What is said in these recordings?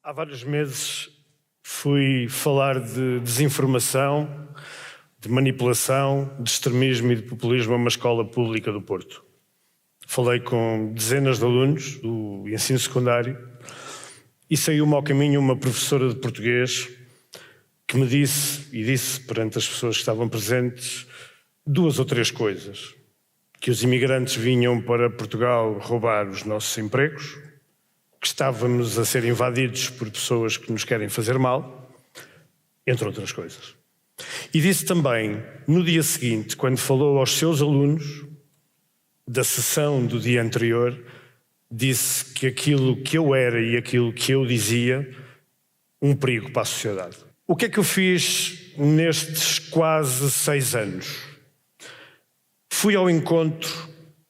Há vários meses fui falar de desinformação, de manipulação, de extremismo e de populismo a uma escola pública do Porto. Falei com dezenas de alunos do ensino secundário e saiu-me ao caminho uma professora de português que me disse perante as pessoas que estavam presentes, duas ou três coisas. Que os imigrantes vinham para Portugal roubar os nossos empregos, que estávamos a ser invadidos por pessoas que nos querem fazer mal, entre outras coisas. E disse também, no dia seguinte, quando falou aos seus alunos da sessão do dia anterior, disse que aquilo que eu era e aquilo que eu dizia, um perigo para a sociedade. O que é que eu fiz nestes quase 6 anos? Fui ao encontro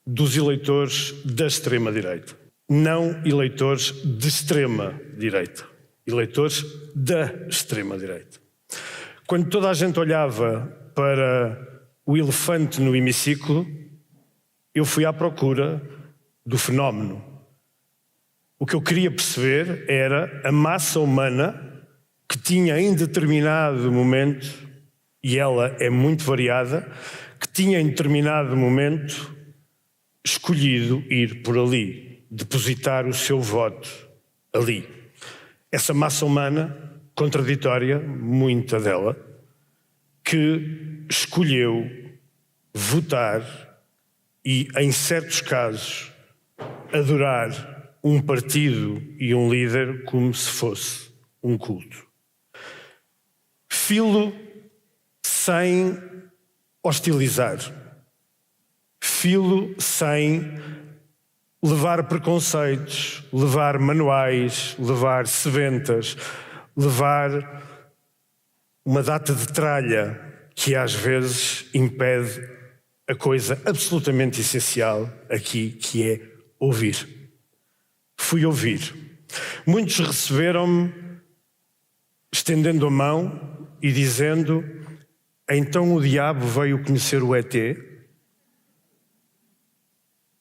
dos eleitores da extrema-direita. Não eleitores de extrema-direita. Eleitores da extrema-direita. Quando toda a gente olhava para o elefante no hemiciclo, eu fui à procura do fenómeno. O que eu queria perceber era a massa humana que tinha em determinado momento, e ela é muito variada, que tinha em determinado momento escolhido ir por ali, depositar o seu voto ali. Essa massa humana contraditória, muita dela, que escolheu votar e, em certos casos, adorar um partido e um líder como se fosse um culto. Filo sem hostilizar. Filo sem levar preconceitos, levar manuais, levar sebentas, levar uma data de tralha que às vezes impede a coisa absolutamente essencial aqui, que é ouvir. Fui ouvir. Muitos receberam-me estendendo a mão e dizendo: então o diabo veio conhecer o ET?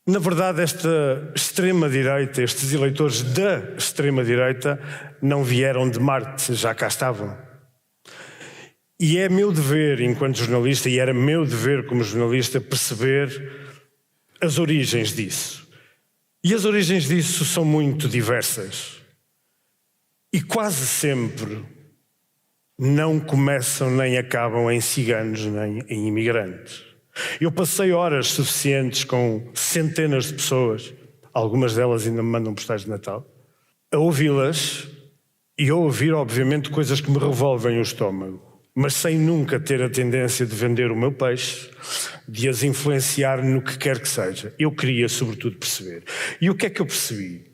Na verdade, esta extrema-direita, estes eleitores da extrema-direita, não vieram de Marte, já cá estavam. E é meu dever, enquanto jornalista, e era meu dever como jornalista, perceber as origens disso. E as origens disso são muito diversas. E quase sempre não começam nem acabam em ciganos nem em imigrantes. Eu passei horas suficientes com centenas de pessoas, algumas delas ainda me mandam postais de Natal, a ouvi-las e a ouvir, obviamente, coisas que me revolvem o estômago, mas sem nunca ter a tendência de vender o meu peixe, de as influenciar no que quer que seja. Eu queria, sobretudo, perceber. E o que é que eu percebi?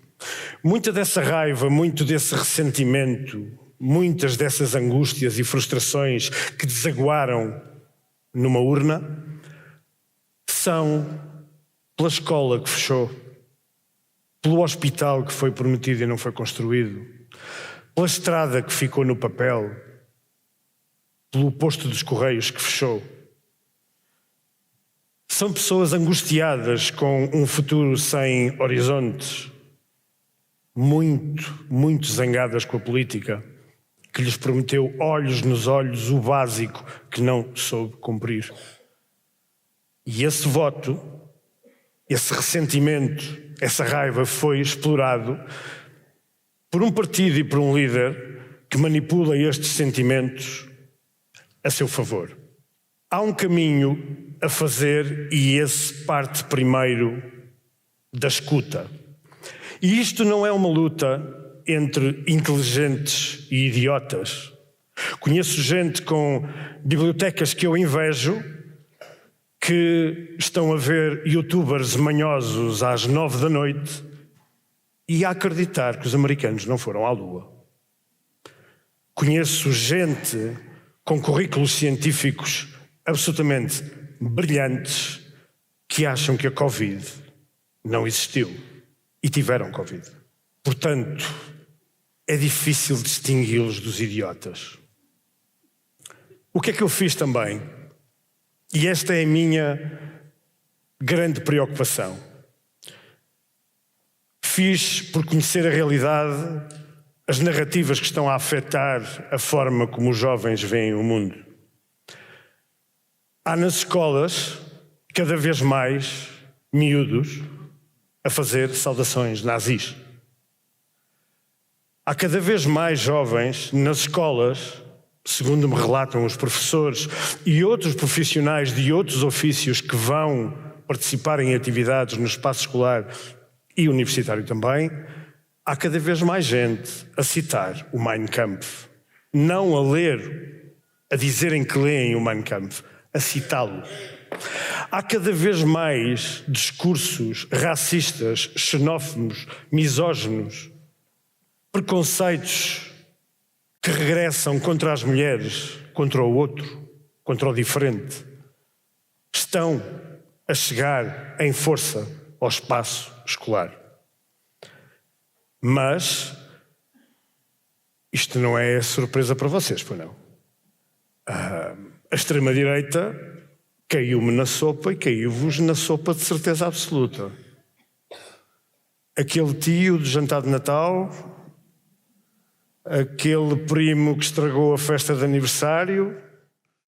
Muita dessa raiva, muito desse ressentimento, muitas dessas angústias e frustrações que desaguaram numa urna são pela escola que fechou, pelo hospital que foi prometido e não foi construído, pela estrada que ficou no papel, pelo posto dos Correios que fechou. São pessoas angustiadas com um futuro sem horizontes, muito zangadas com a política, que lhes prometeu olhos nos olhos o básico que não soube cumprir. E esse voto, esse ressentimento, essa raiva foi explorado por um partido e por um líder que manipula estes sentimentos a seu favor. Há um caminho a fazer e esse parte primeiro da escuta. E isto não é uma luta entre inteligentes e idiotas. Conheço gente com bibliotecas que eu invejo, que estão a ver youtubers manhosos às 9 da noite e a acreditar que os americanos não foram à Lua. Conheço gente com currículos científicos absolutamente brilhantes que acham que a Covid não existiu e tiveram Covid. Portanto, é difícil distingui-los dos idiotas. O que é que eu fiz também? E esta é a minha grande preocupação. Fiz por conhecer a realidade as narrativas que estão a afetar a forma como os jovens veem o mundo. Há nas escolas cada vez mais miúdos a fazer saudações nazis. Há cada vez mais jovens nas escolas, segundo me relatam os professores e outros profissionais de outros ofícios que vão participar em atividades no espaço escolar e universitário também, há cada vez mais gente a citar o Mein Kampf. Não a ler, a dizerem que leem o Mein Kampf, a citá-lo. Há cada vez mais discursos racistas, xenófobos, misóginos, preconceitos que regressam contra as mulheres, contra o outro, contra o diferente. Estão a chegar em força ao espaço escolar. Mas isto não é surpresa para vocês, pois não? A extrema-direita caiu-me na sopa e caiu-vos na sopa de certeza absoluta. Aquele tio de jantar de Natal, aquele primo que estragou a festa de aniversário,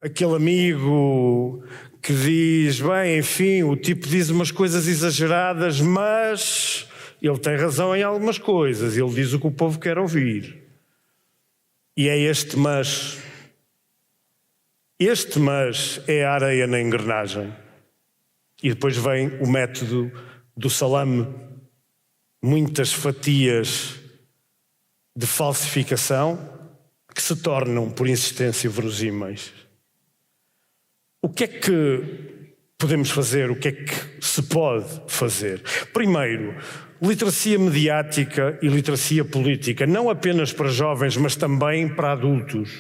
aquele amigo que diz, bem, enfim, o tipo diz umas coisas exageradas, mas ele tem razão em algumas coisas, ele diz o que o povo quer ouvir. E é este mas. Este mas é a areia na engrenagem. E depois vem o método do salame. Muitas fatias de falsificação que se tornam, por insistência, verosímeis. O que é que podemos fazer? O que é que se pode fazer? Primeiro, literacia mediática e literacia política, não apenas para jovens, mas também para adultos.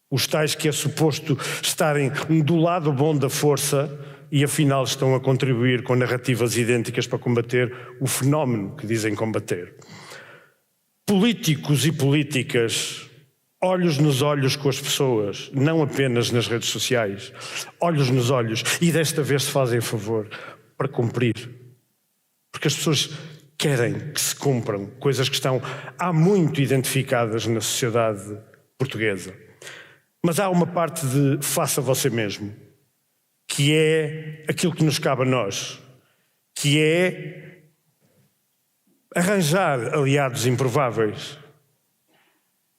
Os tais que é suposto estarem do lado bom da força e afinal estão a contribuir com narrativas idênticas para combater o fenómeno que dizem combater. Políticos e políticas, olhos nos olhos com as pessoas, não apenas nas redes sociais, olhos nos olhos, e desta vez se fazem favor para cumprir. Porque as pessoas querem que se cumpram coisas que estão há muito identificadas na sociedade portuguesa. Mas há uma parte de faça você mesmo, que é aquilo que nos cabe a nós, que é arranjar aliados improváveis,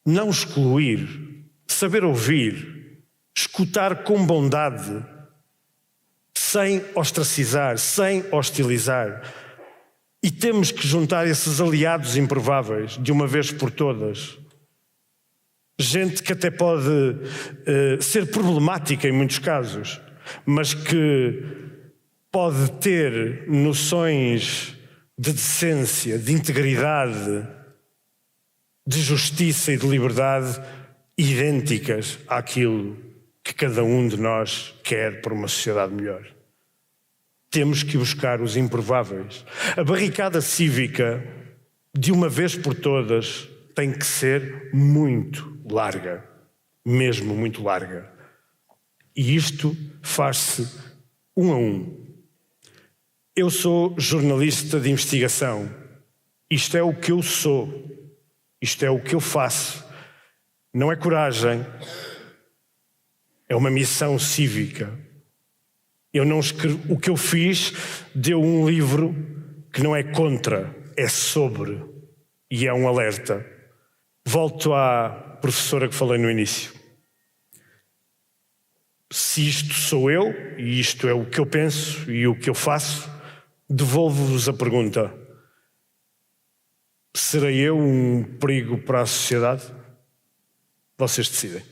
não excluir, saber ouvir, escutar com bondade, sem ostracizar, sem hostilizar. E temos que juntar esses aliados improváveis de uma vez por todas. Gente que até pode ser problemática em muitos casos, mas que pode ter noções de decência, de integridade, de justiça e de liberdade idênticas àquilo que cada um de nós quer para uma sociedade melhor. Temos que buscar os improváveis. A barricada cívica, de uma vez por todas, tem que ser muito larga, mesmo muito larga. E isto faz-se um a um. Eu sou jornalista de investigação. Isto é o que eu sou. Isto é o que eu faço. Não é coragem. É uma missão cívica. Eu não escrevo. O que eu fiz deu um livro que não é contra, é sobre. E é um alerta. Volto à professora que falei no início. Se isto sou eu, e isto é o que eu penso e o que eu faço, devolvo-vos a pergunta. Serei eu um perigo para a sociedade? Vocês decidem.